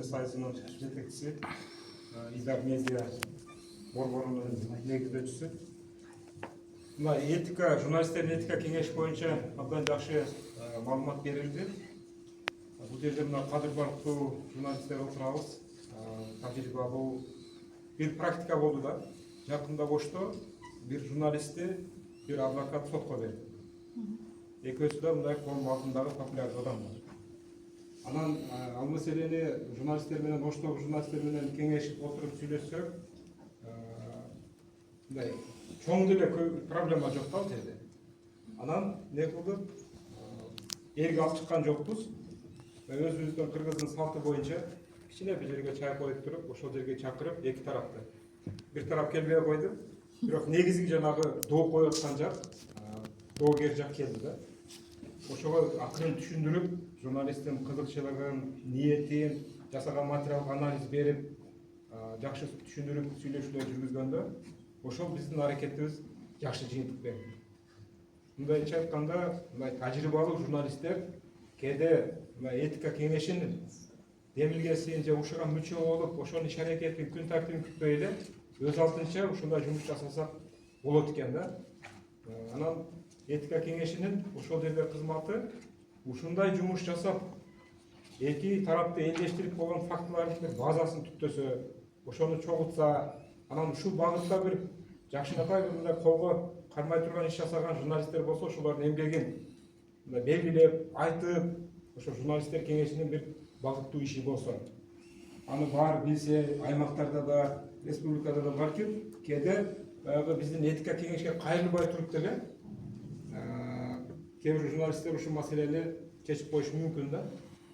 журналисттер союзунун жетекчиси, Идар медиа борборунун негиздөөчүсү. Мына этика, журналисттердин этика кеңеши боюнча абдан жакшы маалымат берилди. Бул жерде мына кадыр барктуу журналисттер отурабыз. Тажрыйбалуу бир практика болду да. Жакында Ошто бир журналистти бир адвокат сотко берди. Экөөсү да мындай коом алдындагы популярдуу адамдар. Анан ал маселени журналисттер менен, Оштогу журналисттер менен кеңешип отуруп сүйлөшсөк, мындай чоң деле проблема жок да ал жерде. Анан не кылдык? Элге алып чыккан жокпуз. Өзүбүздүн кыргыздын салты боюнча кичине бир жерге чай коюп туруп, ошол жерге чакырып, эки тарапты. Бир тарап келбей койду. Бирок негизги жанагы доо коюп аткан жак, доогер жак келди да. Ошого акырын түшүндүрүп, журналисттин кызыкчылыгын, ниетин, жасаган материалга анализ берип, жакшы түшүндүрүп, сүйлөшүүлөр жүргүзгөндө, ошол биздин аракетибиз жакшы жыйынтык берди. Мындайча айтканда, тажрыйбалуу журналисттер кээде этика кеңешинин демилгесин же ушуга мүчө болуп, ошонун иш аракетин, күн тартибин күтпөй эле өз алдынча ушундай жумуш жасасак болот экен да. Анан этика кеңешинин ошол жерде кызматы ушундай жумуш жасап, эки тарапты элдештирип болгон фактылардын базасын түптөсө, ошону чогултса, анан ушул багытта бир жакшынакай мындай колго кармай турган иш жасаган журналисттер болсо, ошолордун эмгегин белгилеп, айтып, ошо журналисттер кеңешинин бир багыттуу иши болсо. Аны баары билсе, аймактарда да, республикада да балким, кээде баягы биздин этика кеңешке кайрылбай туруп деле кээ бир журналисттер ушул маселени чечип коюшу мүмкүн да.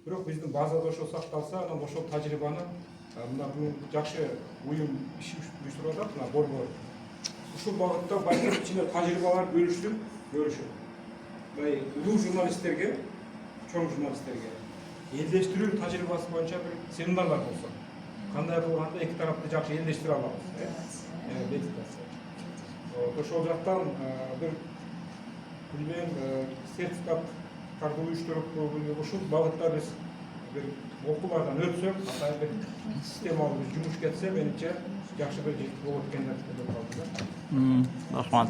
Бирок биздин базада ошол сакталса, анан ошол тажрыйбаны мына бул жакшы уюм иш уюштуруп атат, мына борбор. Ушул багытта балким ичинде тажрыйбалар бөлүшүп, мындай улуу журналисттерге, чоң журналисттерге элдештирүү тажрыйбасы боюнча бир семинарлар болсо, кандай кылганда эки тарапты жакшы элдештире алабыз, ошол жактан бир билбейм, сертификаттарды уюштуруп, ушул багытта биз бир окуулардан өтсөк, бир системалуу жумуш кетсе, менимче жакшы бир жыйынтык болот экен деп ойлоп калдым. Рахмат.